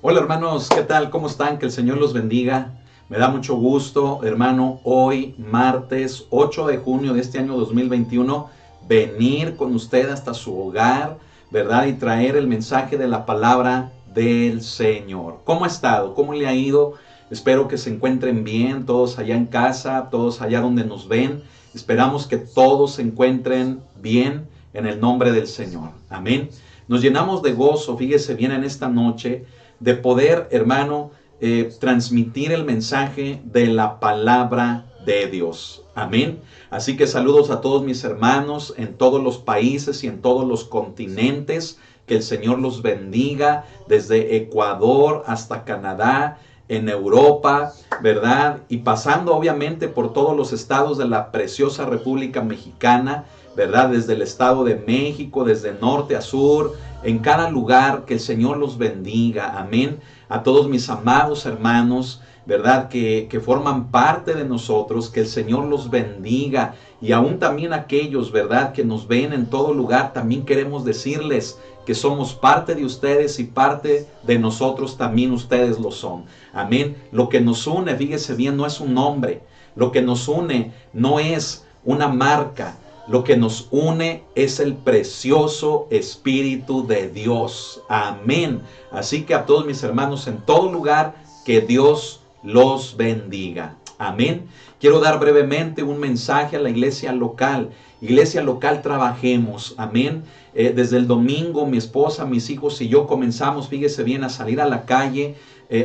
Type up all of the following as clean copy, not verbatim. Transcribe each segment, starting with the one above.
Hola hermanos, ¿qué tal? ¿Cómo están? Que el Señor los bendiga. Me da mucho gusto, hermano, hoy martes 8 de junio de este año 2021, venir con usted hasta su hogar, ¿verdad? Y traer el mensaje de la palabra del Señor. ¿Cómo ha estado? ¿Cómo le ha ido? Espero que se encuentren bien, todos allá en casa, todos allá donde nos ven. Esperamos que todos se encuentren bien en el nombre del Señor. Amén. Nos llenamos de gozo, fíjese bien en esta noche, de poder, hermano, transmitir el mensaje de la palabra de Dios. Amén. Así que saludos a todos mis hermanos en todos los países y en todos los continentes. Que el Señor los bendiga desde Ecuador hasta Canadá, en Europa, ¿verdad? Y pasando obviamente por todos los estados de la preciosa República Mexicana, ¿verdad? Desde el Estado de México, desde norte a sur, en cada lugar, que el Señor los bendiga. Amén. A todos mis amados hermanos, ¿verdad? Que forman parte de nosotros, que el Señor los bendiga. Y aún también aquellos, ¿verdad? Que nos ven en todo lugar, también queremos decirles que somos parte de ustedes y parte de nosotros también ustedes lo son. Amén. Lo que nos une, fíjese bien, no es un nombre. Lo que nos une no es una marca. Lo que nos une es el precioso Espíritu de Dios. Amén. Así que a todos mis hermanos en todo lugar, que Dios los bendiga. Amén. Quiero dar brevemente un mensaje a la iglesia local. Iglesia local, trabajemos. Amén. Desde el domingo mi esposa, mis hijos y yo comenzamos, fíjese bien, a salir a la calle,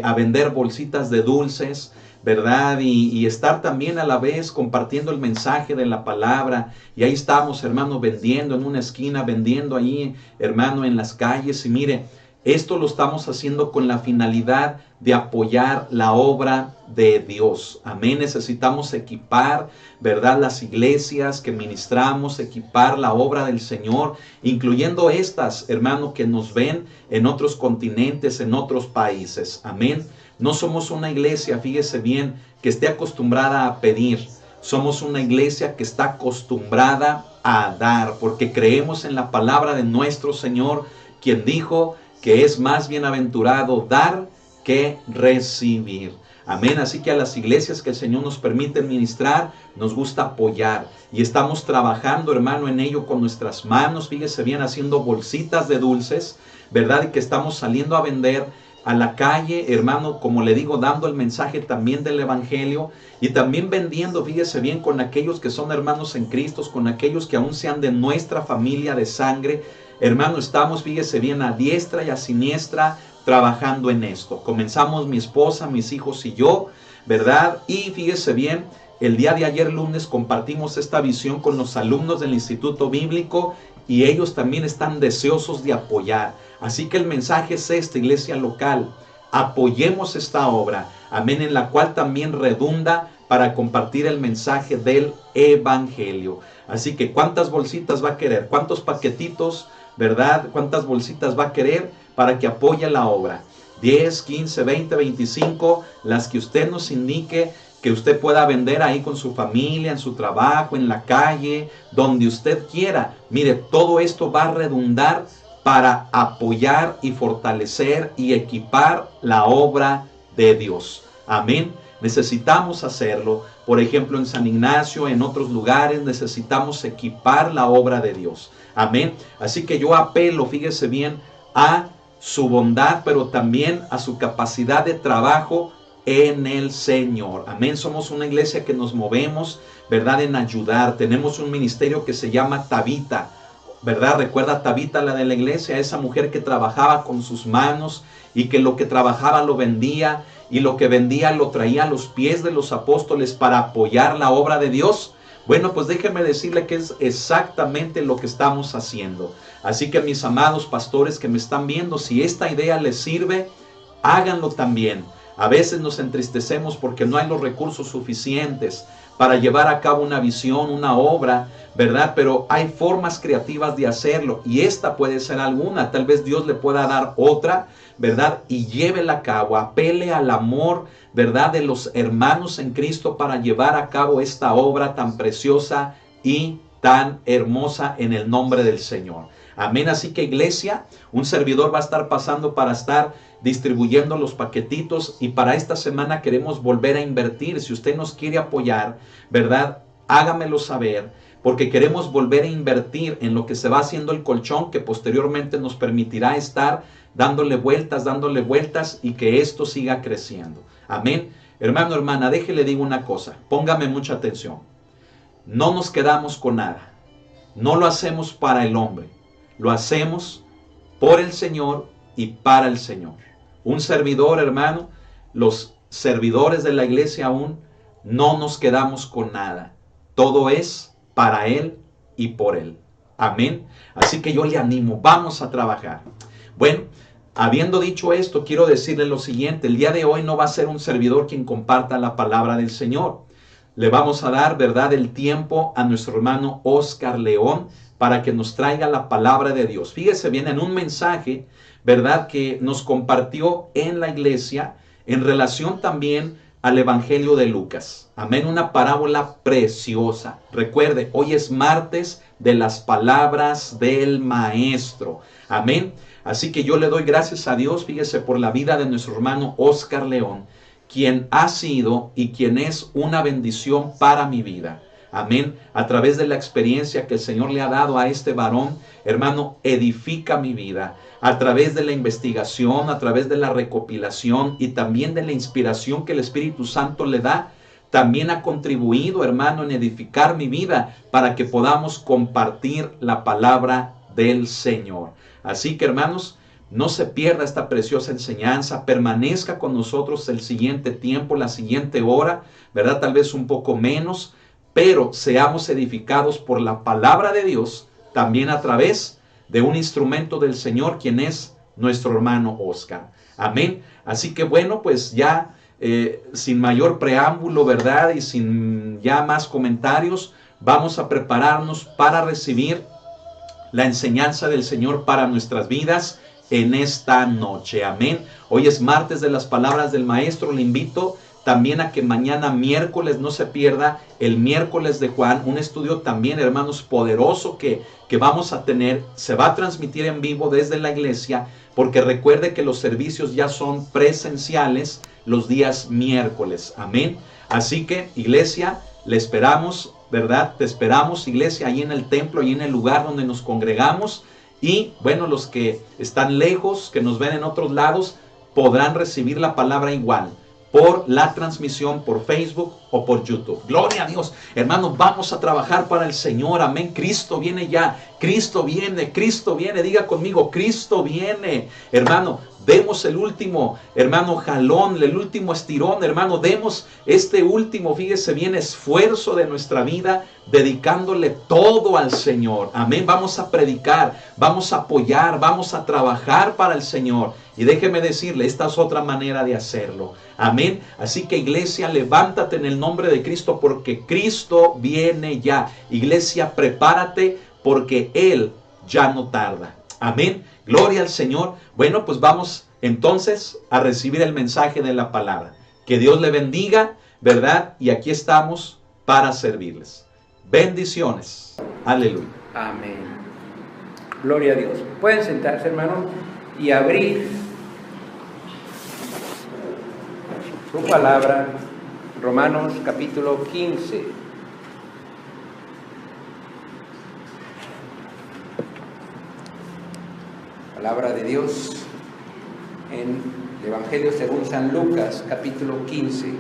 a vender bolsitas de dulces, ¿verdad? Y estar también a la vez compartiendo el mensaje de la palabra. Y ahí estamos, hermano, vendiendo en una esquina, vendiendo ahí, hermano, en las calles. Y mire, esto lo estamos haciendo con la finalidad de apoyar la obra de Dios. Amén. Necesitamos equipar, ¿verdad? Las iglesias que ministramos, equipar la obra del Señor, incluyendo estas, hermano, que nos ven en otros continentes, en otros países. Amén. No somos una iglesia, fíjese bien, que esté acostumbrada a pedir. Somos una iglesia que está acostumbrada a dar, porque creemos en la palabra de nuestro Señor, quien dijo que es más bienaventurado dar que recibir. Amén. Así que a las iglesias que el Señor nos permite ministrar, nos gusta apoyar. Y estamos trabajando, hermano, en ello con nuestras manos. Fíjese bien, haciendo bolsitas de dulces, ¿verdad? Y que estamos saliendo a vender a la calle, hermano, como le digo, dando el mensaje también del evangelio y también vendiendo, fíjese bien, con aquellos que son hermanos en Cristo, con aquellos que aún sean de nuestra familia de sangre. Hermano, estamos, fíjese bien, a diestra y a siniestra trabajando en esto. Comenzamos mi esposa, mis hijos y yo, ¿verdad? Y fíjese bien, el día de ayer lunes compartimos esta visión con los alumnos del Instituto Bíblico y ellos también están deseosos de apoyar. Así que el mensaje es esta, iglesia local. Apoyemos esta obra, amén, en la cual también redunda para compartir el mensaje del evangelio. Así que, ¿cuántas bolsitas va a querer? ¿Cuántos paquetitos, verdad? ¿Cuántas bolsitas va a querer para que apoye la obra? 10, 15, 20, 25, las que usted nos indique, que usted pueda vender ahí con su familia, en su trabajo, en la calle, donde usted quiera. Mire, todo esto va a redundar para apoyar y fortalecer y equipar la obra de Dios. Amén. Necesitamos hacerlo. Por ejemplo, en San Ignacio, en otros lugares, necesitamos equipar la obra de Dios. Amén. Así que yo apelo, fíjese bien, a su bondad, pero también a su capacidad de trabajo en el Señor. Amén. Somos una iglesia que nos movemos, ¿verdad?, en ayudar. Tenemos un ministerio que se llama Tabita, ¿verdad? Recuerda a Tabita, la de la iglesia, esa mujer que trabajaba con sus manos y que lo que trabajaba lo vendía y lo que vendía lo traía a los pies de los apóstoles para apoyar la obra de Dios. Bueno, pues déjeme decirle que es exactamente lo que estamos haciendo. Así que mis amados pastores que me están viendo, si esta idea les sirve, háganlo también. A veces nos entristecemos porque no hay los recursos suficientes para llevar a cabo una visión, una obra, ¿verdad? Pero hay formas creativas de hacerlo y esta puede ser alguna. Tal vez Dios le pueda dar otra, ¿verdad? Y llévela a cabo, apele al amor, ¿verdad?, de los hermanos en Cristo para llevar a cabo esta obra tan preciosa y tan hermosa en el nombre del Señor. Amén. Así que iglesia, un servidor va a estar pasando para estar distribuyendo los paquetitos, y para esta semana queremos volver a invertir. Si usted nos quiere apoyar, ¿verdad? Hágamelo saber, porque queremos volver a invertir en lo que se va haciendo el colchón, que posteriormente nos permitirá estar dándole vueltas y que esto siga creciendo. Amén. Hermano, hermana, déjele digo una cosa, póngame mucha atención. No nos quedamos con nada. No lo hacemos para el hombre, lo hacemos por el Señor y para el Señor. Un servidor, hermano, los servidores de la iglesia aún no nos quedamos con nada. Todo es para Él y por Él. Amén. Así que yo le animo, vamos a trabajar. Bueno, habiendo dicho esto, quiero decirle lo siguiente. El día de hoy no va a ser un servidor quien comparta la palabra del Señor. Le vamos a dar, ¿verdad?, el tiempo a nuestro hermano Oscar León para que nos traiga la palabra de Dios. Fíjese bien en un mensaje, ¿verdad?, que nos compartió en la iglesia en relación también al Evangelio de Lucas. Amén, una parábola preciosa. Recuerde, hoy es martes de las palabras del Maestro. Amén. Así que yo le doy gracias a Dios, fíjese, por la vida de nuestro hermano Oscar León, quien ha sido y quien es una bendición para mi vida. Amén. A través de la experiencia que el Señor le ha dado a este varón, hermano, edifica mi vida. A través de la investigación, a través de la recopilación y también de la inspiración que el Espíritu Santo le da, también ha contribuido, hermano, en edificar mi vida para que podamos compartir la palabra del Señor. Así que, hermanos, no se pierda esta preciosa enseñanza, permanezca con nosotros el siguiente tiempo, la siguiente hora, ¿verdad? Tal vez un poco menos, pero seamos edificados por la palabra de Dios, también a través de un instrumento del Señor, quien es nuestro hermano Oscar. Amén. Así que bueno, pues ya sin mayor preámbulo, ¿verdad? Y sin ya más comentarios, vamos a prepararnos para recibir la enseñanza del Señor para nuestras vidas en esta noche. Amén. Hoy es martes de las palabras del Maestro. Le invito también a que mañana miércoles no se pierda el miércoles de Juan, un estudio también, hermanos, poderoso que vamos a tener. Se va a transmitir en vivo desde la iglesia, porque recuerde que los servicios ya son presenciales los días miércoles. Amén. Así que, iglesia, le esperamos, ¿verdad? Te esperamos, iglesia, ahí en el templo, ahí en el lugar donde nos congregamos. Y bueno, los que están lejos, que nos ven en otros lados, podrán recibir la palabra igual por la transmisión por Facebook o por YouTube. Gloria a Dios. Hermanos, vamos a trabajar para el Señor. Amén. Cristo viene ya. Cristo viene. Cristo viene. Diga conmigo, Cristo viene. Hermano, demos el último, hermano, jalón, el último estirón, hermano. Demos este último, fíjese bien, esfuerzo de nuestra vida, dedicándole todo al Señor. Amén. Vamos a predicar, vamos a apoyar, vamos a trabajar para el Señor. Y déjeme decirle, esta es otra manera de hacerlo. Amén. Así que, iglesia, levántate en el nombre de Cristo, porque Cristo viene ya. Iglesia, prepárate, porque Él ya no tarda. Amén. Gloria al Señor. Bueno, pues vamos entonces a recibir el mensaje de la palabra. Que Dios le bendiga, ¿verdad? Y aquí estamos para servirles. Bendiciones. Aleluya. Amén. Gloria a Dios. Pueden sentarse, hermanos, y abrir su palabra, Romanos capítulo 15. Palabra de Dios en el Evangelio según San Lucas, capítulo 15.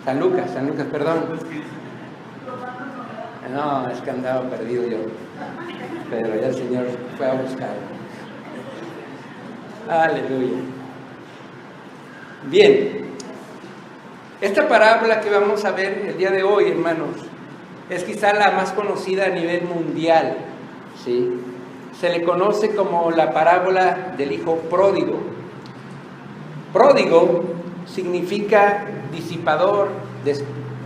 San Lucas, perdón. No, es que andaba perdido yo, pero ya el Señor fue a buscar. Aleluya. Bien, esta parábola que vamos a ver el día de hoy, hermanos, es quizá la más conocida a nivel mundial, ¿sí? Se le conoce como la parábola del hijo pródigo. Pródigo significa disipador,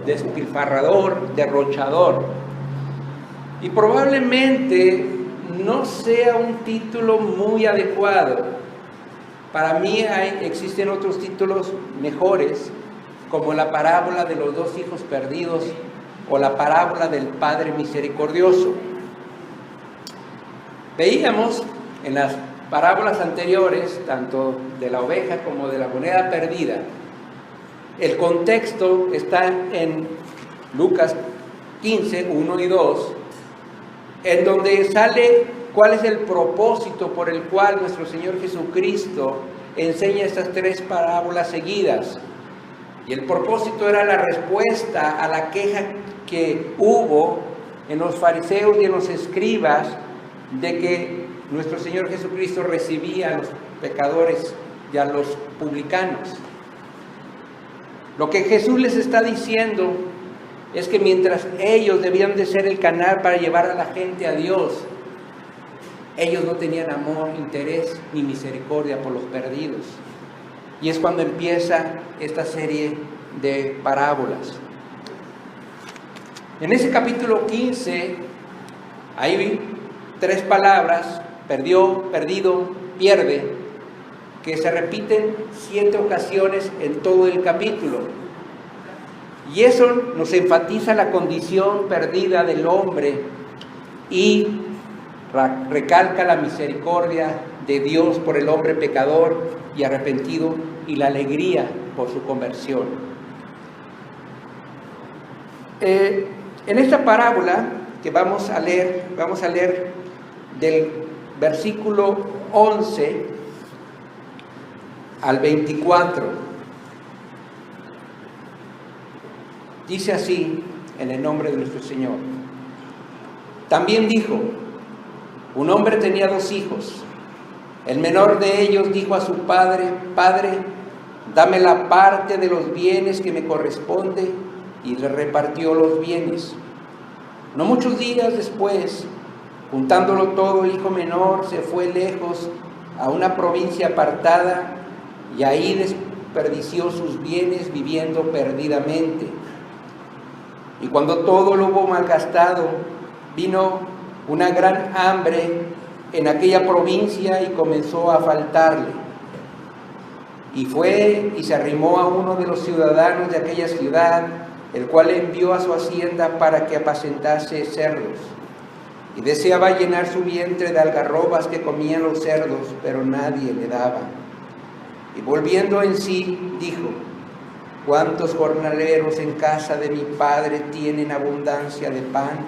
despilfarrador, derrochador. Y probablemente no sea un título muy adecuado. Para mí existen otros títulos mejores, como la parábola de los dos hijos perdidos o la parábola del Padre Misericordioso. Veíamos en las parábolas anteriores, tanto de la oveja como de la moneda perdida, el contexto está en Lucas 15, 1 y 2, en donde sale cuál es el propósito por el cual nuestro Señor Jesucristo enseña estas tres parábolas seguidas. Y el propósito era la respuesta a la queja que hubo en los fariseos y en los escribas de que nuestro Señor Jesucristo recibía a los pecadores y a los publicanos. Lo que Jesús les está diciendo es que mientras ellos debían de ser el canal para llevar a la gente a Dios, ellos no tenían amor, interés ni misericordia por los perdidos. Y es cuando empieza esta serie de parábolas. En ese capítulo 15 hay tres palabras: perdió, perdido, pierde, que se repiten 7 ocasiones en todo el capítulo. Y eso nos enfatiza la condición perdida del hombre y recalca la misericordia de Dios por el hombre pecador y arrepentido y la alegría por su conversión. En esta parábola que vamos a leer del versículo 11 al 24. Dice así, en el nombre de nuestro Señor. También dijo: un hombre tenía 2 hijos. El menor de ellos dijo a su padre: Padre, dame la parte de los bienes que me corresponde, y le repartió los bienes. No muchos días después, juntándolo todo, el hijo menor se fue lejos a una provincia apartada, y ahí desperdició sus bienes viviendo perdidamente. Y cuando todo lo hubo malgastado, vino una gran hambre en aquella provincia y comenzó a faltarle. Y fue y se arrimó a uno de los ciudadanos de aquella ciudad, el cual le envió a su hacienda para que apacentase cerdos. Y deseaba llenar su vientre de algarrobas que comían los cerdos, pero nadie le daba. Y volviendo en sí, dijo: ¿cuántos jornaleros en casa de mi padre tienen abundancia de pan,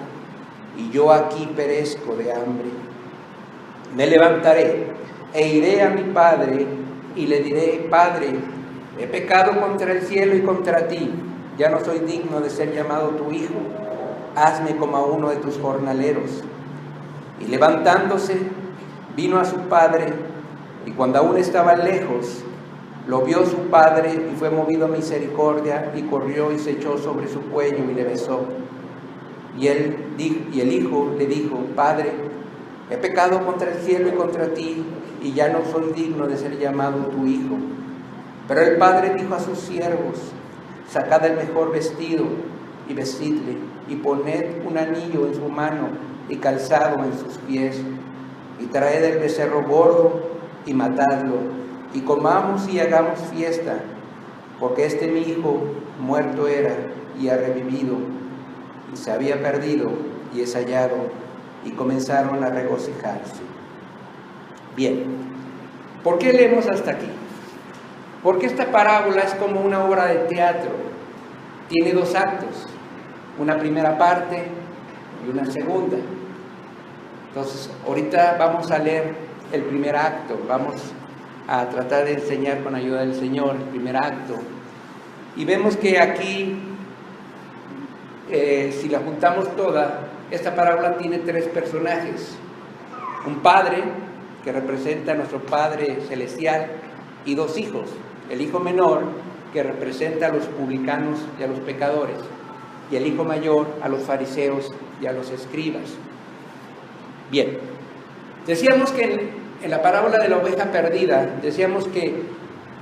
y yo aquí perezco de hambre? Me levantaré e iré a mi padre y le diré: Padre, he pecado contra el cielo y contra ti, ya no soy digno de ser llamado tu hijo, hazme como a uno de tus jornaleros. Y levantándose, vino a su padre, y cuando aún estaba lejos, lo vio su padre y fue movido a misericordia, y corrió y se echó sobre su cuello y le besó. Y el hijo le dijo: Padre, he pecado contra el cielo y contra ti, y ya no soy digno de ser llamado tu hijo. Pero el padre dijo a sus siervos: sacad el mejor vestido y vestidle, y poned un anillo en su mano y calzado en sus pies, y traed el becerro gordo y matadlo, y comamos y hagamos fiesta, porque este mi hijo muerto era y ha revivido, y se había perdido y es hallado, y comenzaron a regocijarse. Bien, ¿por qué leemos hasta aquí? Porque esta parábola es como una obra de teatro. Tiene 2 actos, una primera parte y una segunda. Entonces, ahorita vamos a leer el primer acto, vamos a tratar de enseñar con ayuda del Señor el primer acto. Y vemos que aquí, si la juntamos toda, esta parábola tiene 3 personajes. Un padre, que representa a nuestro Padre Celestial, y 2 hijos. El hijo menor, que representa a los publicanos y a los pecadores, y el hijo mayor a los fariseos y a los escribas. Bien, decíamos que en la parábola de la oveja perdida, decíamos que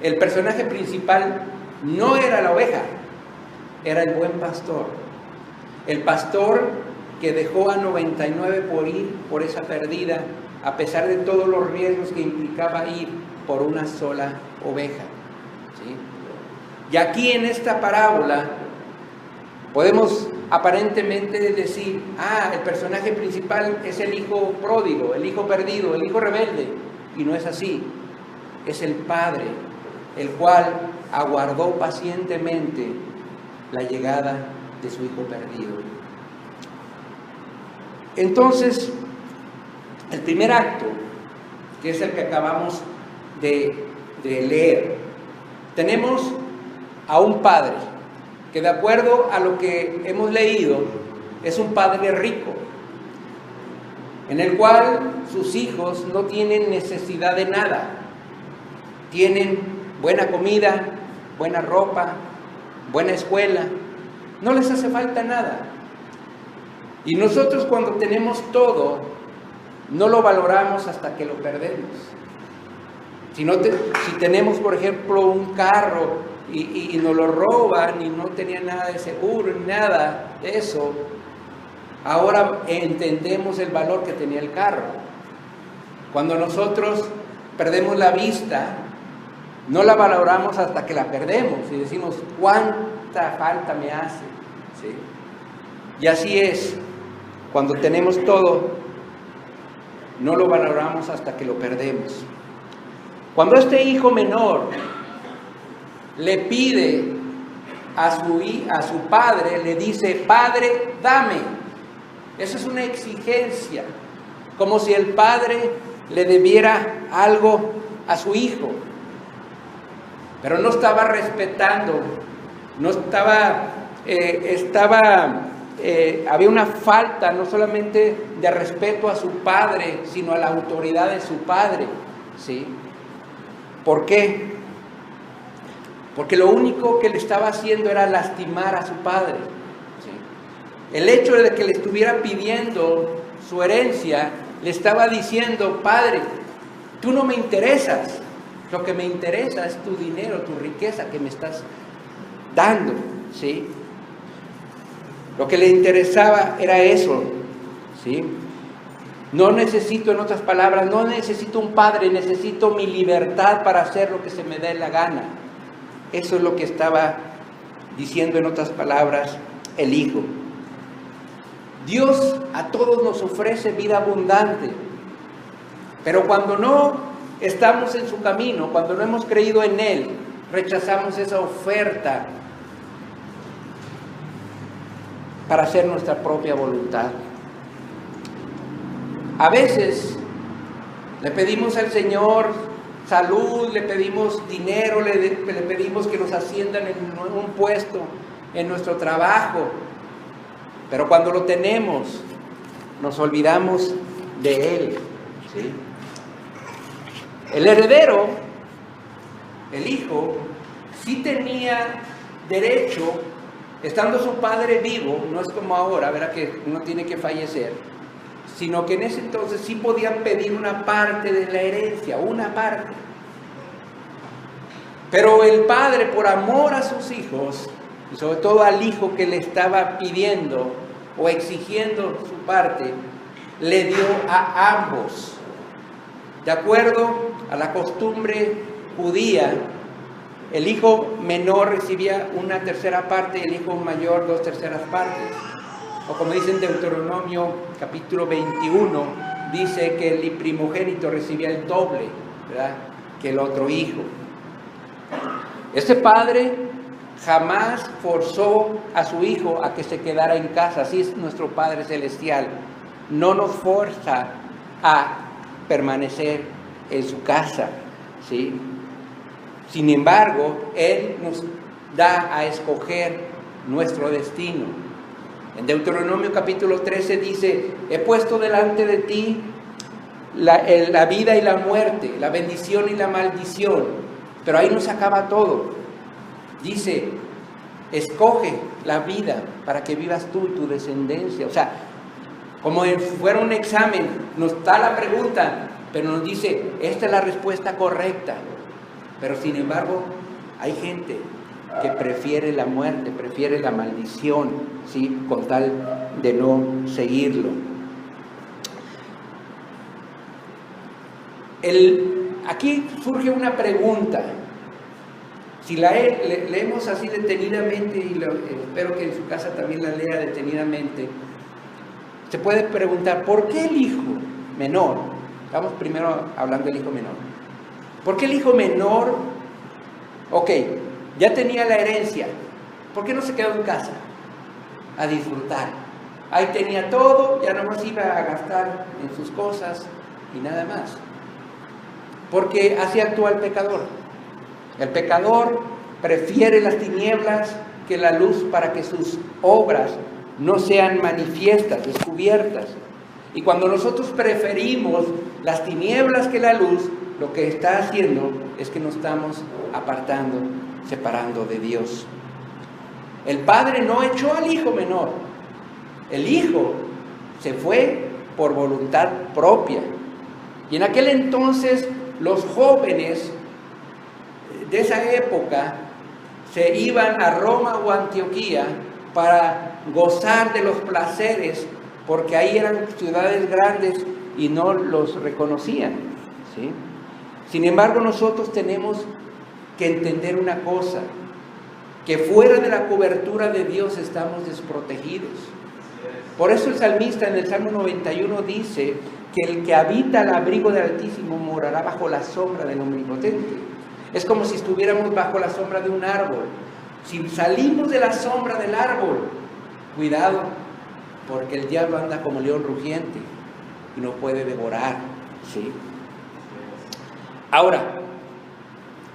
el personaje principal no era la oveja, era el buen pastor. El pastor que dejó a 99 por ir por esa perdida, a pesar de todos los riesgos que implicaba ir por una sola oveja. ¿Sí? Y aquí en esta parábola Podemos aparentemente decir, el personaje principal es el hijo pródigo, el hijo perdido, el hijo rebelde. Y no es así. Es el padre, el cual aguardó pacientemente la llegada de su hijo perdido. Entonces, el primer acto, que es el que acabamos de leer, tenemos a un padre que, de acuerdo a lo que hemos leído, es un padre rico, en el cual sus hijos no tienen necesidad de nada. Tienen buena comida, buena ropa, buena escuela, no les hace falta nada. Y nosotros, cuando tenemos todo, no lo valoramos hasta que lo perdemos. Si tenemos, por ejemplo, un carro y nos lo roban y no tenía nada de seguro ni nada de eso, ahora entendemos el valor que tenía el carro. Cuando nosotros perdemos la vista, no la valoramos hasta que la perdemos y decimos, ¿cuánta falta me hace? ¿Sí? Y así es, cuando tenemos todo, no lo valoramos hasta que lo perdemos. Cuando este hijo menor le pide a su padre, le dice, Padre, dame. Eso es una exigencia, como si el padre le debiera algo a su hijo. Pero no estaba respetando, no estaba, había una falta no solamente de respeto a su padre, sino a la autoridad de su padre, ¿sí? ¿Por qué? Porque lo único que le estaba haciendo era lastimar a su padre, ¿sí? El hecho de que le estuviera pidiendo su herencia, le estaba diciendo, Padre, tú no me interesas, lo que me interesa es tu dinero, tu riqueza que me estás dando, ¿sí? Lo que le interesaba era eso, ¿sí? No necesito, en otras palabras, no necesito un padre, necesito mi libertad para hacer lo que se me dé la gana. Eso es lo que estaba diciendo, en otras palabras, el hijo. Dios a todos nos ofrece vida abundante, pero cuando no estamos en su camino, cuando no hemos creído en Él, rechazamos esa oferta para hacer nuestra propia voluntad. A veces le pedimos al Señor salud, le pedimos dinero, le pedimos que nos asciendan en un puesto en nuestro trabajo, pero cuando lo tenemos, nos olvidamos de Él, ¿sí? El heredero, el hijo, sí tenía derecho, estando su padre vivo, no es como ahora, verá que uno tiene que fallecer, sino que en ese entonces sí podían pedir una parte de la herencia, una parte. Pero el padre, por amor a sus hijos, y sobre todo al hijo que le estaba pidiendo o exigiendo su parte, le dio a ambos. De acuerdo a la costumbre judía, el hijo menor recibía una tercera parte y el hijo mayor 2/3 partes. O como dice en Deuteronomio capítulo 21, dice que el primogénito recibía el doble, ¿verdad?, que el otro hijo. Este padre jamás forzó a su hijo a que se quedara en casa. Así es nuestro Padre Celestial. No nos forza a permanecer en su casa, ¿sí? Sin embargo, Él nos da a escoger nuestro destino. En Deuteronomio capítulo 13 dice, he puesto delante de ti la vida y la muerte, la bendición y la maldición. Pero ahí no se acaba todo. Dice, escoge la vida para que vivas tú y tu descendencia. O sea, como si fuera un examen, nos da la pregunta, pero nos dice, esta es la respuesta correcta. Pero sin embargo, hay gente que prefiere la muerte, prefiere la maldición, ¿sí?, con tal de no seguirlo. Aquí surge una pregunta. Si leemos así detenidamente, y espero que en su casa también la lea detenidamente, se puede preguntar, ¿por qué el hijo menor? Estamos primero hablando del hijo menor. ¿Por qué el hijo menor, ok, ya tenía la herencia, ¿por qué no se quedó en casa a disfrutar? Ahí tenía todo, ya nomás iba a gastar en sus cosas y nada más. Porque así actúa el pecador. El pecador prefiere las tinieblas que la luz para que sus obras no sean manifiestas, descubiertas. Y cuando nosotros preferimos las tinieblas que la luz, lo que está haciendo es que nos estamos apartando, separando de Dios. El padre no echó al hijo menor. El hijo se fue por voluntad propia. Y en aquel entonces los jóvenes de esa época se iban a Roma o Antioquía para gozar de los placeres, porque ahí eran ciudades grandes y no los reconocían, ¿sí? Sin embargo, nosotros tenemos que entender una cosa, que fuera de la cobertura de Dios estamos desprotegidos. Por eso el salmista en el Salmo 91 dice que el que habita al abrigo del Altísimo morará bajo la sombra del Omnipotente. Es como si estuviéramos bajo la sombra de un árbol. Si salimos de la sombra del árbol, cuidado, porque el diablo anda como león rugiente y no puede devorar, ¿sí? Ahora,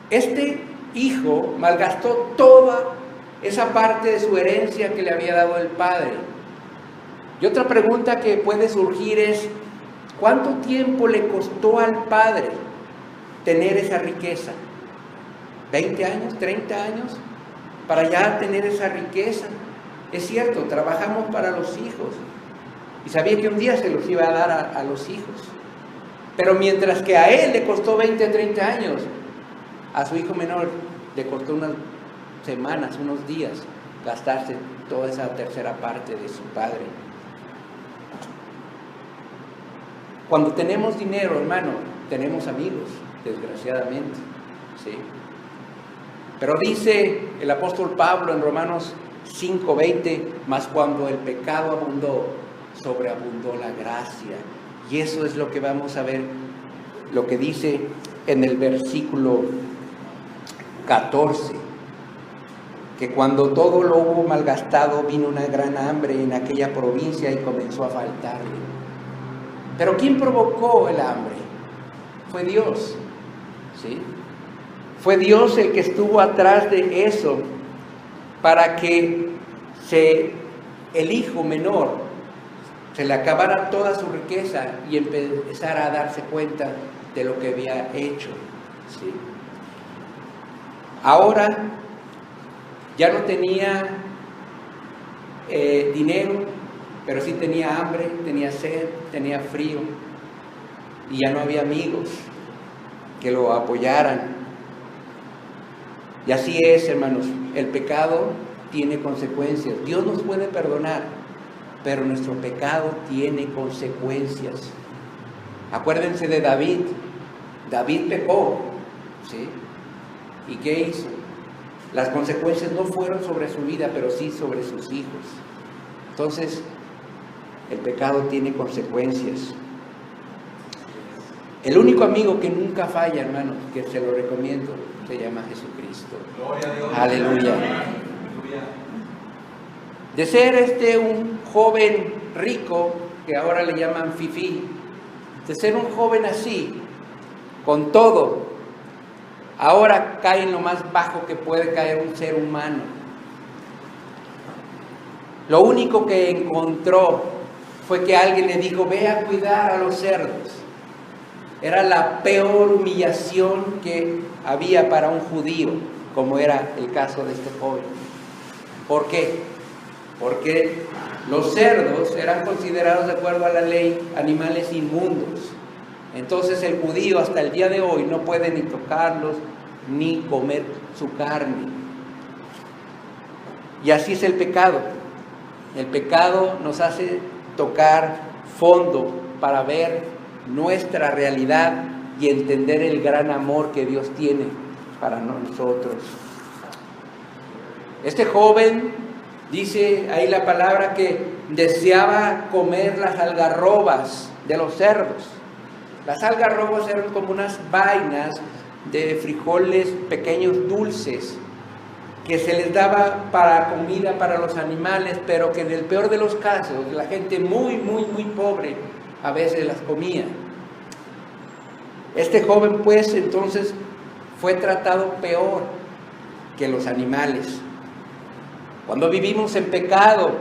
este hijo malgastó toda esa parte de su herencia que le había dado el padre. Y otra pregunta que puede surgir es, ¿cuánto tiempo le costó al padre tener esa riqueza? ¿20 años? ¿30 años? Para ya tener esa riqueza. Es cierto, trabajamos para los hijos. Y sabía que un día se los iba a dar a los hijos. Pero mientras que a él le costó 20 a 30 años, a su hijo menor le costó unas semanas, unos días, gastarse toda esa tercera parte de su padre. Cuando tenemos dinero, hermano, tenemos amigos, desgraciadamente, ¿sí? Pero dice el apóstol Pablo en Romanos 5:20, mas cuando el pecado abundó, sobreabundó la gracia. Y eso es lo que vamos a ver, lo que dice en el versículo 14, que cuando todo lo hubo malgastado, vino una gran hambre en aquella provincia y comenzó a faltarle. Pero ¿quién provocó el hambre? Fue Dios, ¿sí? Fue Dios el que estuvo atrás de eso para que el hijo menor se le acabara toda su riqueza y empezara a darse cuenta de lo que había hecho, ¿sí? Ahora ya no tenía dinero, pero sí tenía hambre, tenía sed, tenía frío, y ya no había amigos que lo apoyaran. Y así es, hermanos, el pecado tiene consecuencias. Dios nos puede perdonar, pero nuestro pecado tiene consecuencias. Acuérdense de David. David pecó, ¿sí? ¿Y qué hizo? Las consecuencias no fueron sobre su vida, pero sí sobre sus hijos. Entonces, el pecado tiene consecuencias. El único amigo que nunca falla, hermano, que se lo recomiendo, se llama Jesucristo. Gloria a Dios. Aleluya. De ser un joven rico, que ahora le llaman fifí, de ser un joven así, con todo, ahora cae en lo más bajo que puede caer un ser humano. Lo único que encontró fue que alguien le dijo, ve a cuidar a los cerdos. Era la peor humillación que había para un judío, como era el caso de este joven. ¿Por qué? Porque los cerdos eran considerados, de acuerdo a la ley, animales inmundos. Entonces el judío hasta el día de hoy no puede ni tocarlos, ni comer su carne. Y así es el pecado. El pecado nos hace tocar fondo para ver nuestra realidad y entender el gran amor que Dios tiene para nosotros. Este joven, dice ahí la palabra, que deseaba comer las algarrobas de los cerdos. Las algarrobas eran como unas vainas de frijoles pequeños dulces que se les daba para comida para los animales, pero que en el peor de los casos la gente muy pobre a veces las comía. Este joven pues entonces fue tratado peor que los animales. Cuando vivimos en pecado,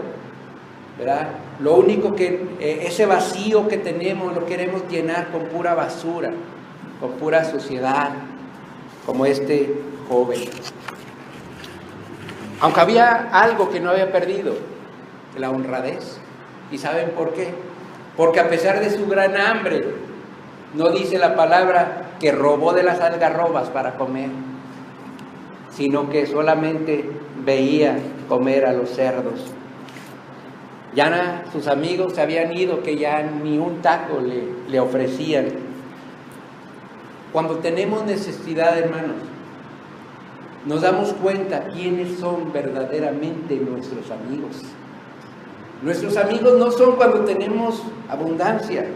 ¿verdad? Lo único que, ese vacío que tenemos lo queremos llenar con pura basura, con pura suciedad, como este joven. Aunque había algo que no había perdido, la honradez. ¿Y saben por qué? Porque a pesar de su gran hambre, no dice la palabra que robó de las algarrobas para comer, sino que solamente veía comer a los cerdos. Ya sus amigos se habían ido, que ya ni un taco le ofrecían. Cuando tenemos necesidad, hermanos, nos damos cuenta quiénes son verdaderamente nuestros amigos. Nuestros amigos no son cuando tenemos abundancia.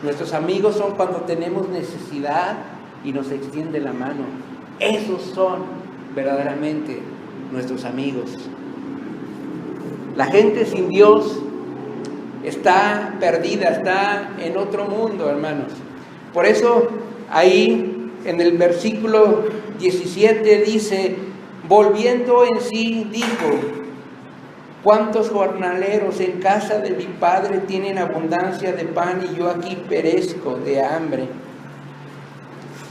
Nuestros amigos son cuando tenemos necesidad y nos extiende la mano. Esos son verdaderamente nuestros amigos. La gente sin Dios está perdida, está en otro mundo, hermanos. Por eso ahí en el versículo 17 dice, volviendo en sí, dijo, ¿cuántos jornaleros en casa de mi padre tienen abundancia de pan y yo aquí perezco de hambre?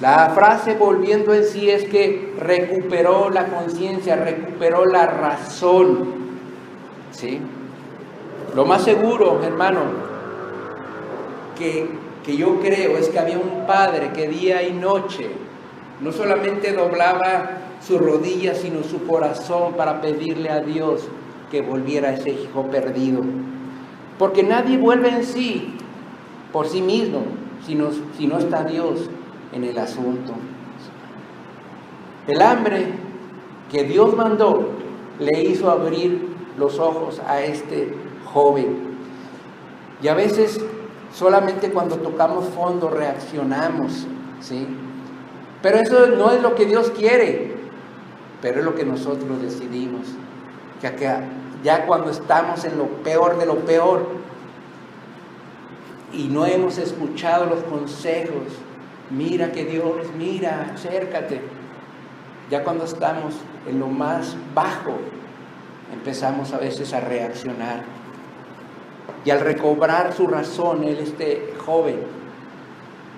La frase volviendo en sí es que recuperó la conciencia, recuperó la razón. ¿Sí? Lo más seguro, hermano, que yo creo es que había un padre que día y noche no solamente doblaba sus rodillas, sino su corazón para pedirle a Dios que volviera a ese hijo perdido. Porque nadie vuelve en sí por sí mismo, si no está Dios en el asunto. El hambre que Dios mandó le hizo abrir los ojos a este joven. Y a veces solamente cuando tocamos fondo reaccionamos, ¿sí? Pero eso no es lo que Dios quiere, pero es lo que nosotros decidimos. Que ya cuando estamos en lo peor de lo peor y no hemos escuchado los consejos, mira que Dios, mira, acércate. Ya cuando estamos en lo más bajo, empezamos a veces a reaccionar. Y al recobrar su razón, este joven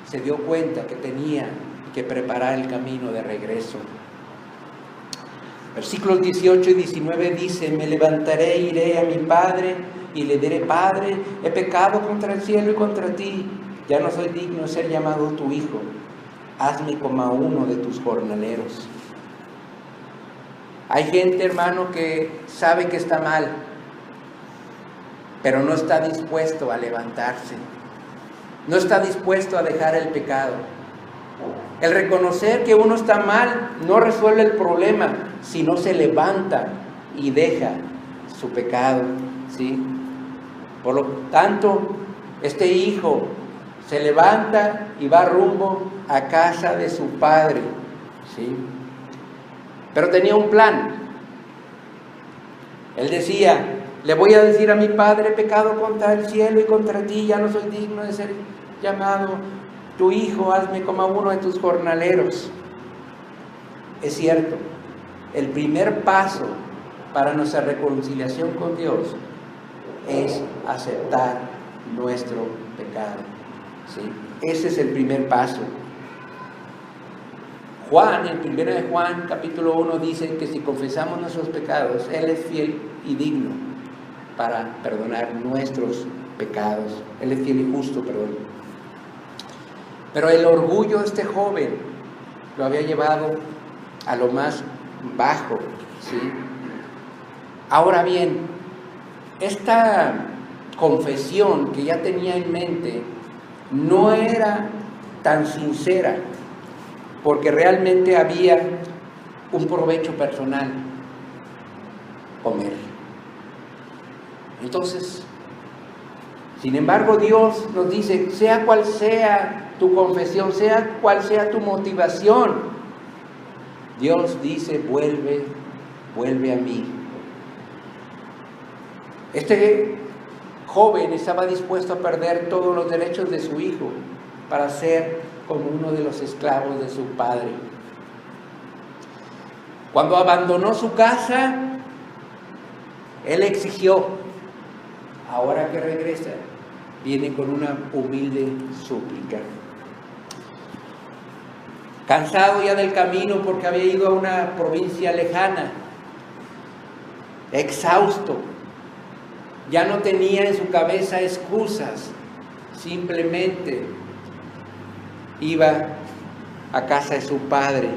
se dio cuenta que tenía que preparar el camino de regreso. Versículos 18 y 19 dice, me levantaré, iré a mi padre y le diré, Padre, he pecado contra el cielo y contra ti, ya no soy digno de ser llamado tu hijo, hazme como a uno de tus jornaleros. Hay gente, hermano, que sabe que está mal, pero no está dispuesto a levantarse. No está dispuesto a dejar el pecado. El reconocer que uno está mal no resuelve el problema, sino se levanta y deja su pecado, ¿sí? Por lo tanto, este hijo se levanta y va rumbo a casa de su padre, ¿sí? Pero tenía un plan. Él decía, le voy a decir a mi padre, he pecado contra el cielo y contra ti, ya no soy digno de ser llamado tu hijo, hazme como a uno de tus jornaleros. Es cierto, el primer paso para nuestra reconciliación con Dios es aceptar nuestro pecado, ¿sí? Ese es el primer paso. Juan, en 1 de Juan, capítulo 1, dice que si confesamos nuestros pecados, Él es fiel y digno para perdonar nuestros pecados. Él es fiel y justo, perdón. Pero el orgullo de este joven lo había llevado a lo más bajo, ¿sí? Ahora bien, esta confesión que ya tenía en mente no era tan sincera, porque realmente había un provecho personal. comer. Entonces, sin embargo, Dios nos dice, sea cual sea tu confesión, sea cual sea tu motivación, Dios dice, vuelve a mí. Este joven estaba dispuesto a perder todos los derechos de su hijo para ser como uno de los esclavos de su padre. Cuando abandonó su casa, él exigió, ahora que regresa, viene con una humilde súplica. Cansado ya del camino porque había ido a una provincia lejana, exhausto, ya no tenía en su cabeza excusas, simplemente iba a casa de su padre,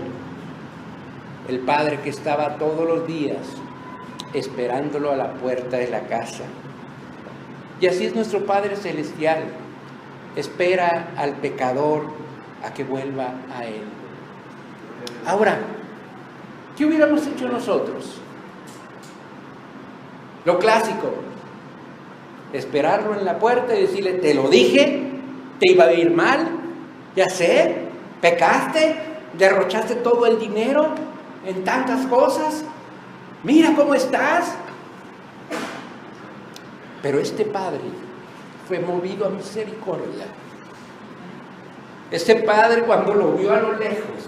el padre que estaba todos los días esperándolo a la puerta de la casa. Y así es nuestro Padre Celestial, espera al pecador a que vuelva a Él. Ahora, ¿qué hubiéramos hecho nosotros? Lo clásico, esperarlo en la puerta y decirle, te lo dije, te iba a ir mal, ya sé, pecaste, derrochaste todo el dinero en tantas cosas, mira cómo estás. Pero este padre fue movido a misericordia. Este padre, cuando lo vio a lo lejos,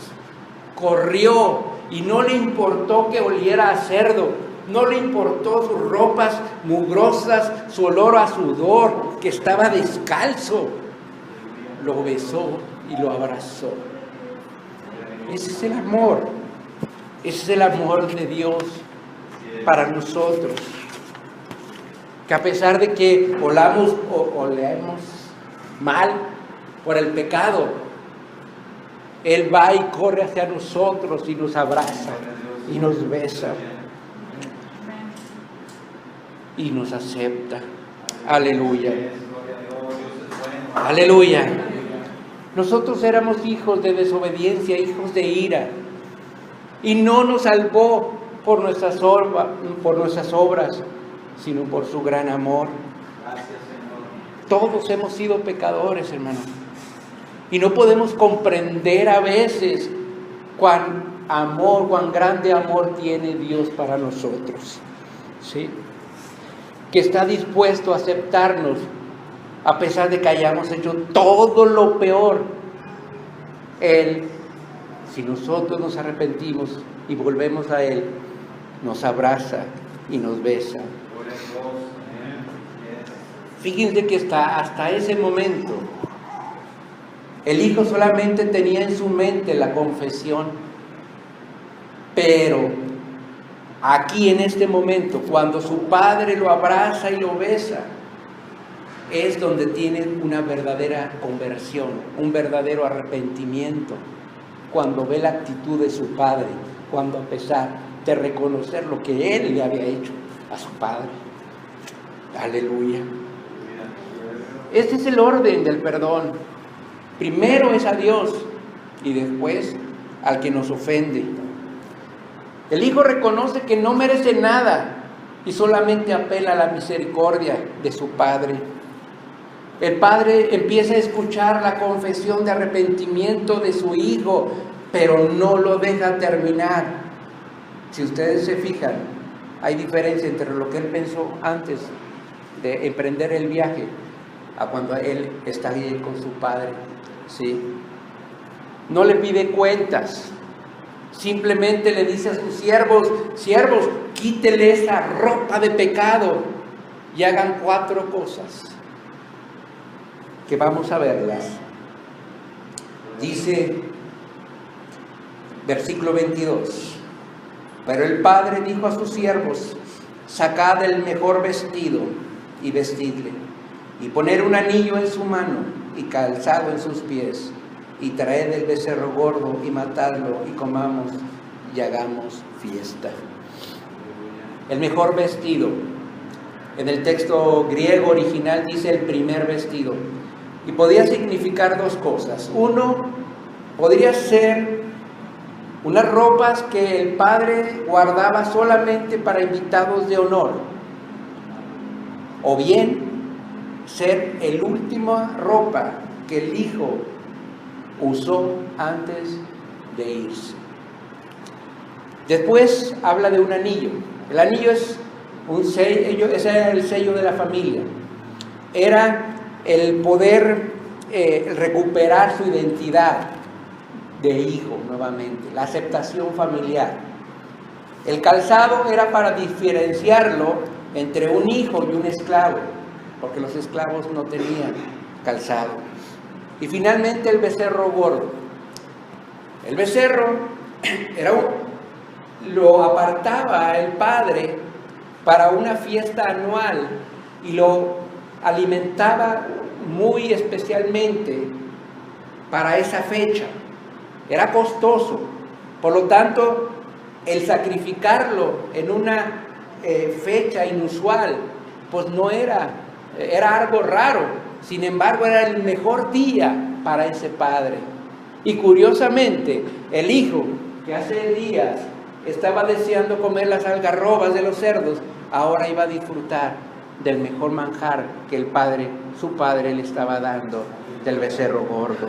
corrió y no le importó que oliera a cerdo, no le importó sus ropas mugrosas, su olor a sudor, que estaba descalzo. Lo besó y lo abrazó. Ese es el amor. Ese es el amor de Dios para nosotros. Que a pesar de que olemos mal por el pecado, Él va y corre hacia nosotros y nos abraza y nos besa y nos acepta. Aleluya. Aleluya. Nosotros éramos hijos de desobediencia, hijos de ira, y no nos salvó por nuestras obras, sino por su gran amor. Todos hemos sido pecadores, hermanos, y no podemos comprender a veces cuán grande amor tiene Dios para nosotros, ¿sí? Que está dispuesto a aceptarnos a pesar de que hayamos hecho todo lo peor. Él, si nosotros nos arrepentimos y volvemos a Él, nos abraza y nos besa. Fíjense que hasta ese momento el hijo solamente tenía en su mente la confesión, pero aquí en este momento, cuando su padre lo abraza y lo besa, es donde tiene una verdadera conversión, un verdadero arrepentimiento, cuando ve la actitud de su padre, cuando a pesar de reconocer lo que él le había hecho a su padre. Aleluya. Este es el orden del perdón. Primero es a Dios y después al que nos ofende. El hijo reconoce que no merece nada y solamente apela a la misericordia de su padre. El padre empieza a escuchar la confesión de arrepentimiento de su hijo, pero no lo deja terminar. Si ustedes se fijan, hay diferencia entre lo que él pensó antes de emprender el viaje a cuando él está bien con su padre, ¿sí? No le pide cuentas, simplemente le dice a sus siervos, quítele esa ropa de pecado y hagan 4 cosas que vamos a verlas. Dice, versículo 22, pero el padre dijo a sus siervos, sacad el mejor vestido y vestidle, y poner un anillo en su mano y calzado en sus pies, y traed el becerro gordo y matadlo, y comamos y hagamos fiesta. El mejor vestido, en el texto griego original dice el primer vestido, y podía significar 2 cosas. Uno, podría ser unas ropas que el padre guardaba solamente para invitados de honor, o bien ser el última ropa que el hijo usó antes de irse. Después habla de un anillo. El anillo es un sello, ese era el sello de la familia. Era el poder recuperar su identidad de hijo nuevamente, la aceptación familiar. El calzado era para diferenciarlo entre un hijo y un esclavo, porque los esclavos no tenían calzado. Y finalmente el becerro gordo. El becerro lo apartaba el padre para una fiesta anual y lo alimentaba muy especialmente para esa fecha. Era costoso, por lo tanto, el sacrificarlo en una fecha inusual, pues no era algo raro. Sin embargo, era el mejor día para ese padre. Y curiosamente, el hijo que hace días estaba deseando comer las algarrobas de los cerdos, ahora iba a disfrutar del mejor manjar que su padre le estaba dando, del becerro gordo.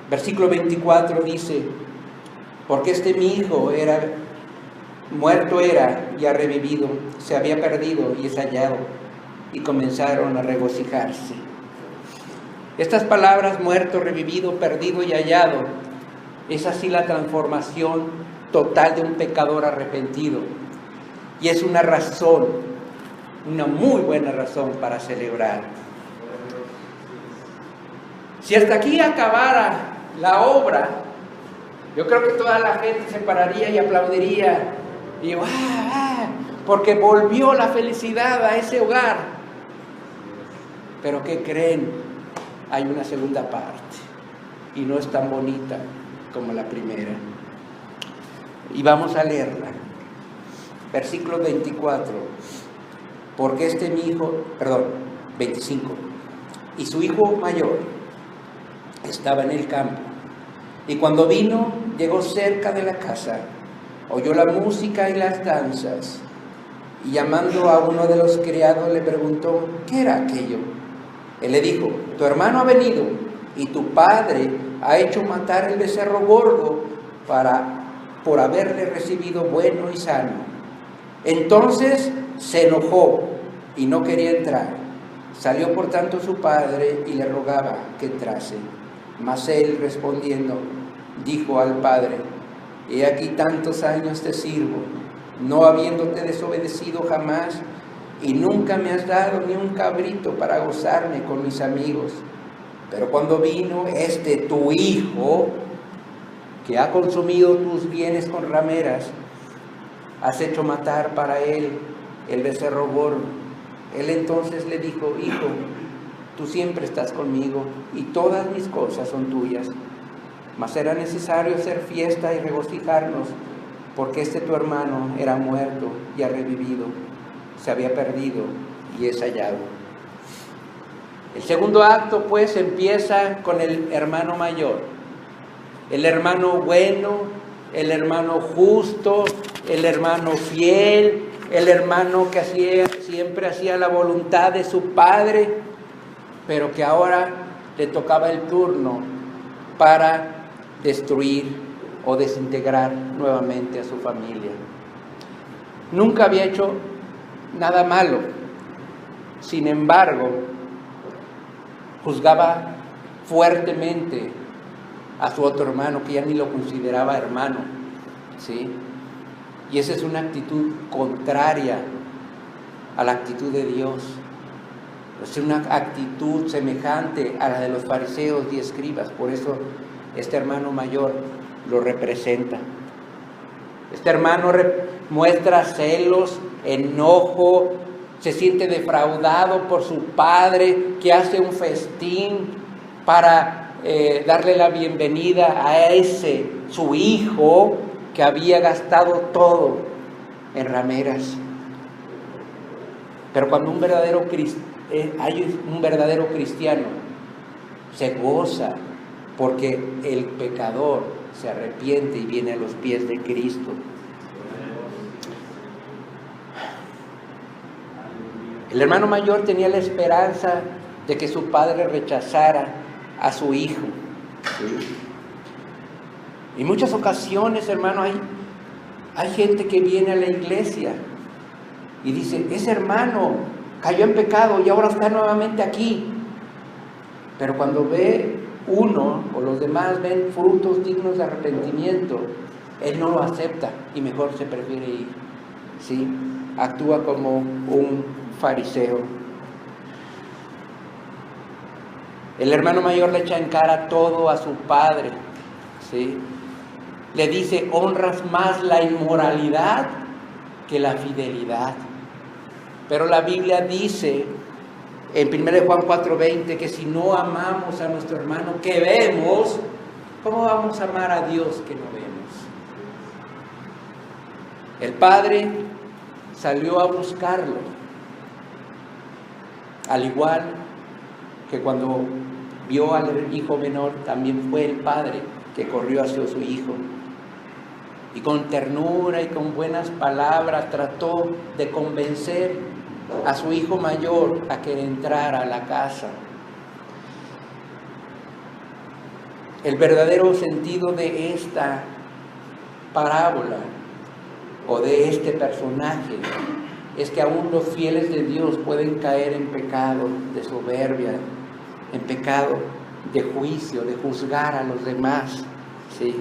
Versículo 24 dice: porque mi hijo muerto era y ha revivido, se había perdido y es hallado. Y comenzaron a regocijarse. Estas palabras, muerto, revivido, perdido y hallado, es así la transformación total de un pecador arrepentido. Y es una razón, una muy buena razón para celebrar. Si hasta aquí acabara la obra, yo creo que toda la gente se pararía y aplaudiría. Y porque volvió la felicidad a ese hogar. Pero ¿qué creen? Hay una segunda parte y no es tan bonita como la primera. Y vamos a leerla. Versículo 24. Porque 25. Y su hijo mayor estaba en el campo. Y cuando vino, llegó cerca de la casa, oyó la música y las danzas. Y llamando a uno de los criados le preguntó: ¿qué era aquello? Él le dijo: tu hermano ha venido y tu padre ha hecho matar el becerro gordo por haberle recibido bueno y sano. Entonces se enojó y no quería entrar. Salió por tanto su padre y le rogaba que entrase. Mas él respondiendo dijo al padre: he aquí tantos años te sirvo, no habiéndote desobedecido jamás, y nunca me has dado ni un cabrito para gozarme con mis amigos. Pero cuando vino tu hijo, que ha consumido tus bienes con rameras, has hecho matar para él el becerro gordo. Él entonces le dijo: hijo, tú siempre estás conmigo y todas mis cosas son tuyas. Mas era necesario hacer fiesta y regocijarnos, porque tu hermano era muerto y ha revivido, se había perdido y es hallado. El segundo acto pues empieza con el hermano mayor, el hermano bueno, el hermano justo, el hermano fiel, el hermano que siempre hacía la voluntad de su padre, pero que ahora le tocaba el turno para destruir o desintegrar nuevamente a su familia. Nunca había hecho nada malo, sin embargo, juzgaba fuertemente a su otro hermano, que ya ni lo consideraba hermano, ¿sí? Y esa es una actitud contraria a la actitud de Dios. Es una actitud semejante a la de los fariseos y escribas. Por eso este hermano mayor lo representa. Este hermano muestra celos, enojo, se siente defraudado por su padre, que hace un festín para darle la bienvenida a su hijo que había gastado todo en rameras. Pero cuando hay un verdadero cristiano, se goza porque el pecador se arrepiente y viene a los pies de Cristo. El hermano mayor tenía la esperanza de que su padre rechazara a su hijo. ¿Sí? En muchas ocasiones, hermano, hay gente que viene a la iglesia y dice, ese hermano cayó en pecado y ahora está nuevamente aquí. Pero cuando ve uno o los demás ven frutos dignos de arrepentimiento, él no lo acepta y mejor se prefiere ir. ¿Sí? Actúa como un fariseo. El hermano mayor le echa en cara todo a su padre. ¿Sí? Le dice, honras más la inmoralidad que la fidelidad. Pero la Biblia dice en 1 Juan 4:20 que si no amamos a nuestro hermano que vemos, ¿cómo vamos a amar a Dios que no vemos? El padre salió a buscarlo, al igual que cuando vio al hijo menor, también fue el padre que corrió hacia su hijo. Y con ternura y con buenas palabras trató de convencer a su hijo mayor a que entrara a la casa. El verdadero sentido de esta parábola o de este personaje es que aún los fieles de Dios pueden caer en pecado de soberbia, en pecado de juicio, de juzgar a los demás, ¿sí?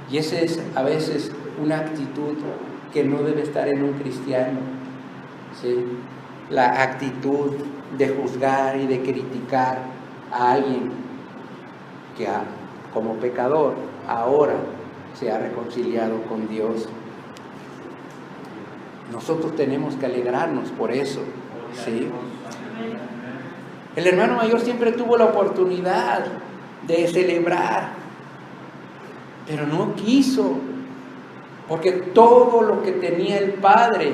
Y esa es a veces una actitud que no debe estar en un cristiano, ¿sí? La actitud de juzgar y de criticar a alguien que como pecador ahora se ha reconciliado con Dios. Nosotros tenemos que alegrarnos por eso, ¿sí? El hermano mayor siempre tuvo la oportunidad de celebrar, pero no quiso, porque todo lo que tenía el padre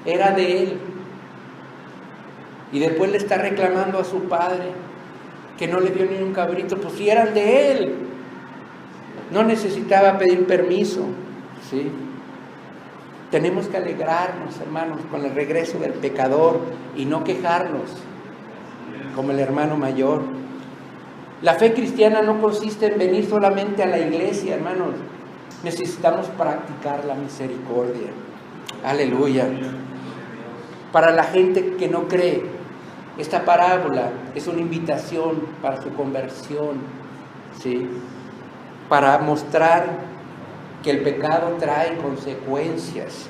era de él. Y después le está reclamando a su padre que no le dio ni un cabrito, pues si eran de él. No necesitaba pedir permiso, ¿sí? Tenemos que alegrarnos, hermanos, con el regreso del pecador y no quejarnos como el hermano mayor. La fe cristiana no consiste en venir solamente a la iglesia, hermanos. Necesitamos practicar la misericordia. Aleluya. Para la gente que no cree, esta parábola es una invitación para su conversión, ¿sí? Para mostrar que el pecado trae consecuencias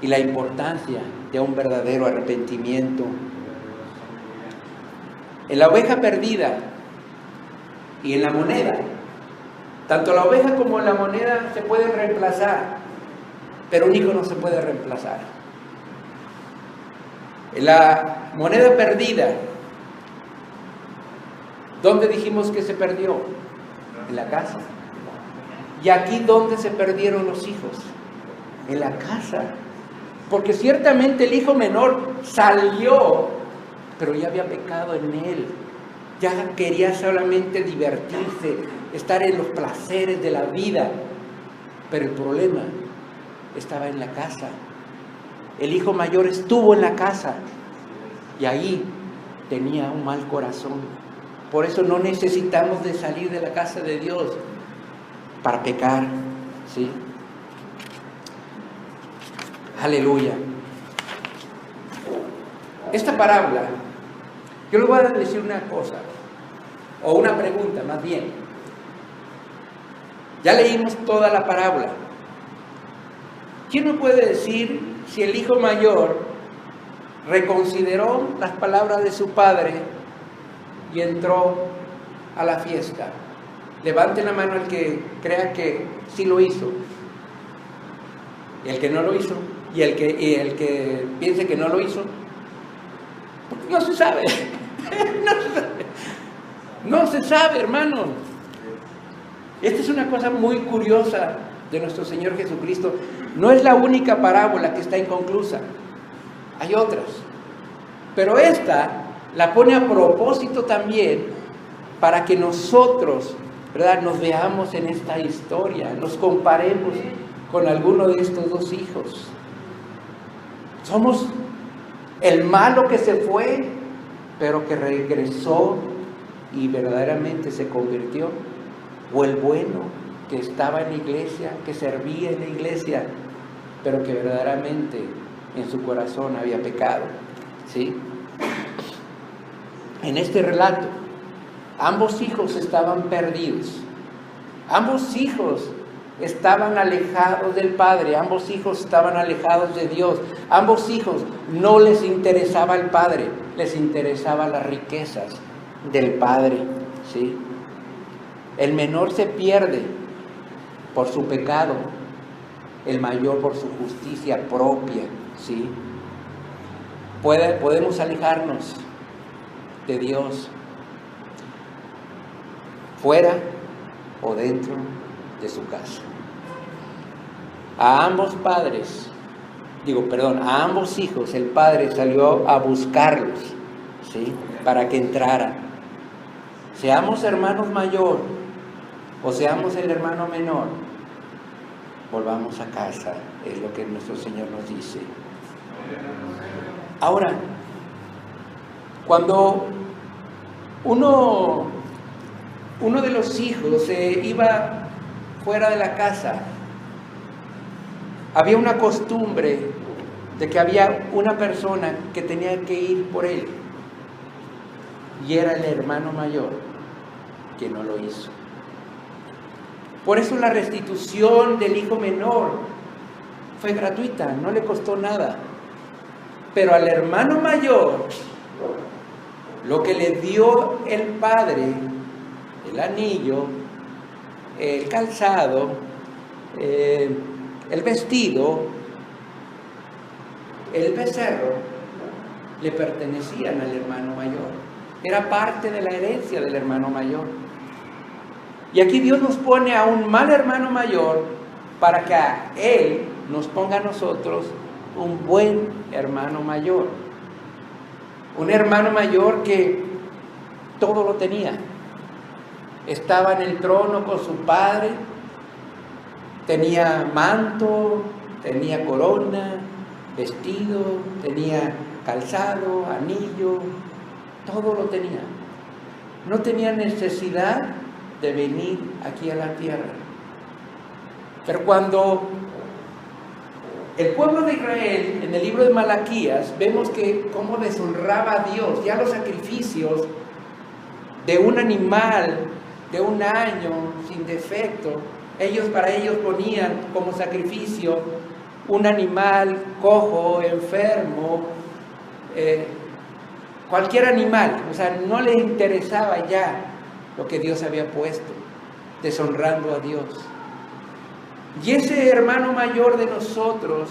y la importancia de un verdadero arrepentimiento. En la oveja perdida y en la moneda, tanto la oveja como la moneda se pueden reemplazar, pero un hijo no se puede reemplazar. En la moneda perdida, ¿dónde dijimos que se perdió? En la casa. ¿Y aquí dónde se perdieron los hijos? En la casa. Porque ciertamente el hijo menor salió, pero ya había pecado en él. Ya quería solamente divertirse, estar en los placeres de la vida. Pero el problema estaba en la casa. El hijo mayor estuvo en la casa y ahí tenía un mal corazón. Por eso no necesitamos de salir de la casa de Dios para pecar, ¿sí? Aleluya. Esta parábola, yo le voy a decir una cosa, o una pregunta más bien. Ya leímos toda la parábola. ¿Quién me puede decir si el hijo mayor reconsideró las palabras de su padre y entró a la fiesta? Levante la mano el que crea que sí lo hizo, y el que no lo hizo, y el que piense que no lo hizo. No se sabe. No se sabe, hermano. Esta es una cosa muy curiosa de nuestro Señor Jesucristo. No es la única parábola que está inconclusa. Hay otras. Pero esta la pone a propósito también para que nosotros, ¿verdad?, nos veamos en esta historia, nos comparemos con alguno de estos dos hijos. Somos el malo que se fue, pero que regresó y verdaderamente se convirtió, o el bueno que estaba en la iglesia, que servía en la iglesia, pero que verdaderamente en su corazón había pecado, ¿sí? En este relato, ambos hijos estaban perdidos, ambos hijos estaban alejados del Padre, ambos hijos estaban alejados de Dios, ambos hijos no les interesaba el Padre, les interesaban las riquezas del Padre, ¿sí? El menor se pierde por su pecado, el mayor por su justicia propia, ¿sí? Podemos alejarnos de Dios, fuera o dentro de su casa. A ambos hijos, el padre salió a buscarlos, ¿sí?, para que entraran. Seamos hermanos mayor o seamos el hermano menor, volvamos a casa, es lo que nuestro Señor nos dice. Ahora, cuando uno de los hijos se iba fuera de la casa, había una costumbre de que había una persona que tenía que ir por él, y era el hermano mayor que no lo hizo. Por eso la restitución del hijo menor fue gratuita, no le costó nada. Pero al hermano mayor, lo que le dio el padre, el anillo, el calzado, el vestido, el becerro, le pertenecían al hermano mayor. Era parte de la herencia del hermano mayor. Y aquí Dios nos pone a un mal hermano mayor para que a él nos ponga a nosotros un buen hermano mayor. Un hermano mayor que todo lo tenía. Estaba en el trono con su padre, tenía manto, tenía corona, vestido, tenía calzado, anillo, todo lo tenía. No tenía necesidad de venir aquí a la tierra. Pero cuando el pueblo de Israel, en el libro de Malaquías, vemos que cómo deshonraba a Dios, ya los sacrificios de un animal de un año sin defecto, para ellos ponían como sacrificio un animal cojo, enfermo, cualquier animal, o sea, no les interesaba ya lo que Dios había puesto, deshonrando a Dios. Y ese hermano mayor de nosotros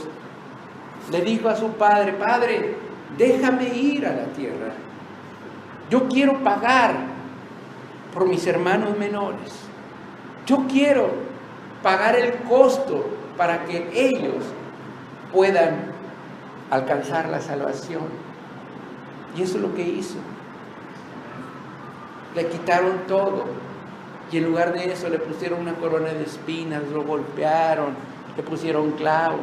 le dijo a su padre: Padre, déjame ir a la tierra. Yo quiero pagar por mis hermanos menores. Yo quiero pagar el costo para que ellos puedan alcanzar la salvación. Y eso es lo que hizo. Le quitaron todo. Y en lugar de eso le pusieron una corona de espinas, lo golpearon, le pusieron clavos.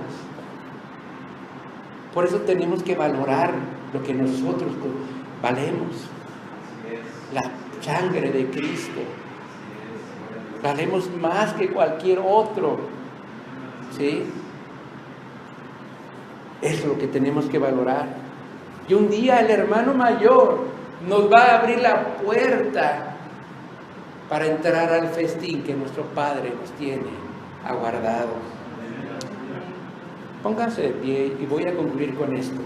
Por eso tenemos que valorar lo que nosotros valemos. La sangre de Cristo. Valemos más que cualquier otro. ¿Sí? Es lo que tenemos que valorar. Y un día el hermano mayor nos va a abrir la puerta para entrar al festín que nuestro Padre nos tiene aguardado. Pónganse de pie y voy a concluir con esto.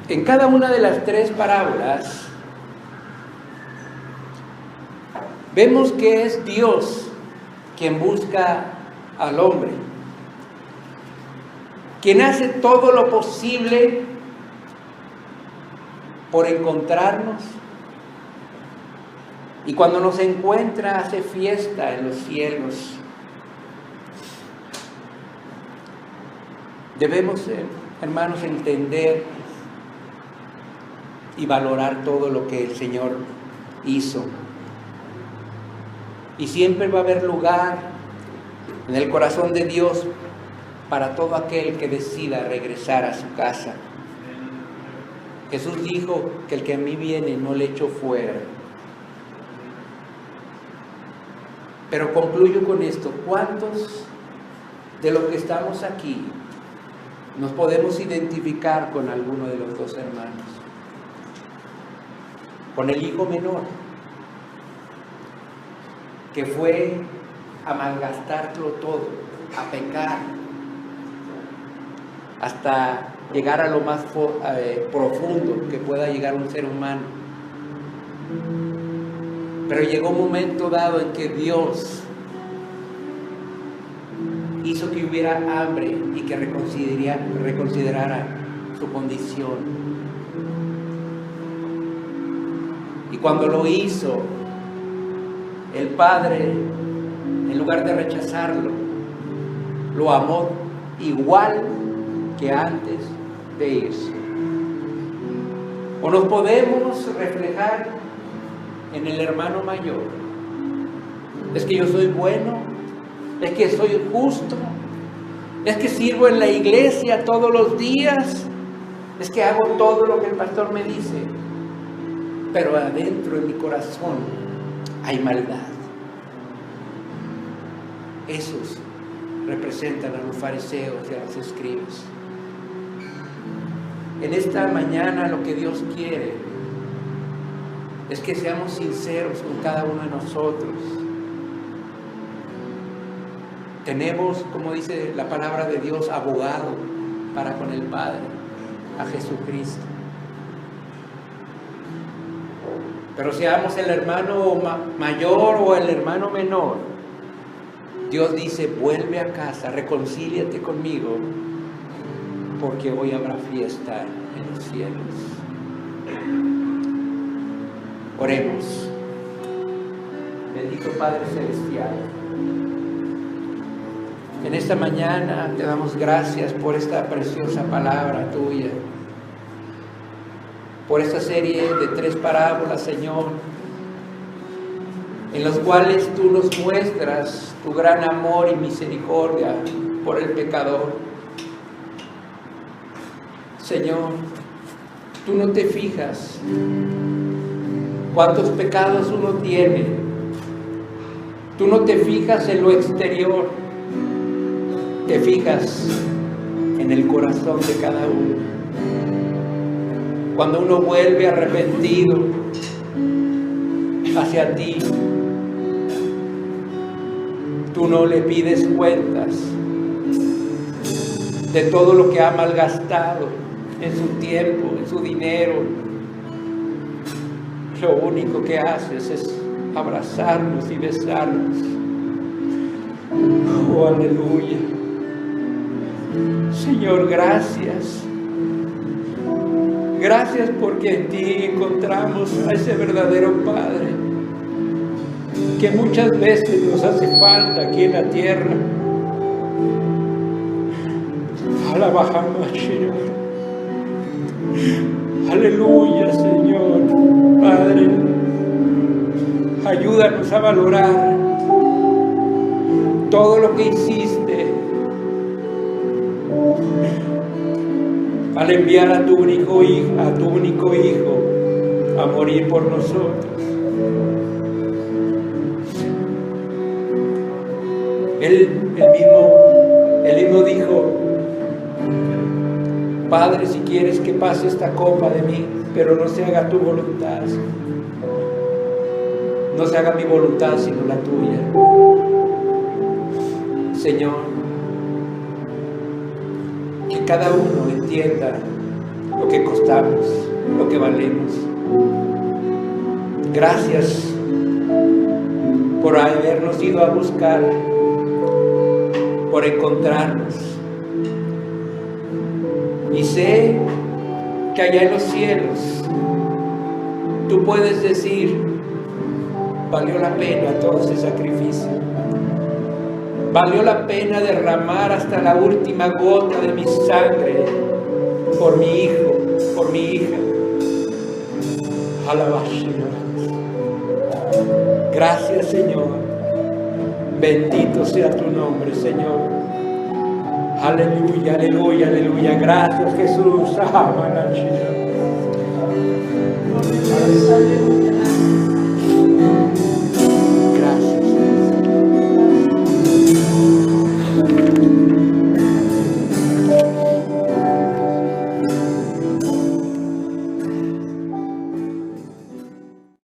En cada una de las tres parábolas vemos que es Dios quien busca al hombre, quien hace todo lo posible por encontrarnos, y cuando nos encuentra hace fiesta en los cielos. Debemos, hermanos, entender y valorar todo lo que el Señor hizo. Y siempre va a haber lugar en el corazón de Dios para todo aquel que decida regresar a su casa. Jesús dijo que el que a mí viene no le echo fuera. Pero concluyo con esto: ¿cuántos de los que estamos aquí nos podemos identificar con alguno de los dos hermanos? Con el hijo menor, que fue a malgastarlo todo, a pecar, hasta llegar a lo más profundo que pueda llegar un ser humano. Pero llegó un momento dado en que Dios hizo que hubiera hambre y que reconsiderara su condición. Y cuando lo hizo, el Padre, en lugar de rechazarlo, lo amó igual que antes de irse. O nos podemos reflejar en el hermano mayor. Es que yo soy bueno, es que soy justo, es que sirvo en la iglesia todos los días, es que hago todo lo que el pastor me dice, pero adentro en mi corazón hay maldad. Esos representan a los fariseos y a los escribas. En esta mañana lo que Dios quiere es que seamos sinceros con cada uno de nosotros. Tenemos, como dice la palabra de Dios, abogado para con el Padre, a Jesucristo. Pero seamos el hermano mayor o el hermano menor, Dios dice: vuelve a casa, reconcíliate conmigo, porque hoy habrá fiesta en los cielos. Oremos. Bendito Padre Celestial, en esta mañana te damos gracias por esta preciosa palabra tuya, por esta serie de 3 parábolas, Señor, en las cuales tú nos muestras tu gran amor y misericordia por el pecador. Señor, tú no te fijas cuántos pecados uno tiene, tú no te fijas en lo exterior, te fijas en el corazón de cada uno. Cuando uno vuelve arrepentido hacia ti, tú no le pides cuentas de todo lo que ha malgastado en su tiempo, en su dinero. Lo único que haces es abrazarnos y besarnos. Oh, aleluya. Señor, gracias. Gracias porque en ti encontramos a ese verdadero Padre que muchas veces nos hace falta aquí en la tierra. Alabamos, Señor. Aleluya, Señor. Padre, ayúdanos a valorar todo lo que hiciste al enviar a tu único hijo a morir por nosotros. Él mismo dijo: Padre, si quieres que pase esta copa de mí, pero no se haga tu voluntad, no se haga mi voluntad sino la tuya. Señor, que cada uno entienda lo que costamos, lo que valemos. Gracias por habernos ido a buscar, por encontrarnos. Y sé que allá en los cielos tú puedes decir: valió la pena todo ese sacrificio. Valió la pena derramar hasta la última gota de mi sangre por mi hijo, por mi hija. Alabado, Señor. Gracias, Señor. Bendito sea tu nombre, Señor. Aleluya, aleluya, aleluya. Gracias, Jesús. Amén.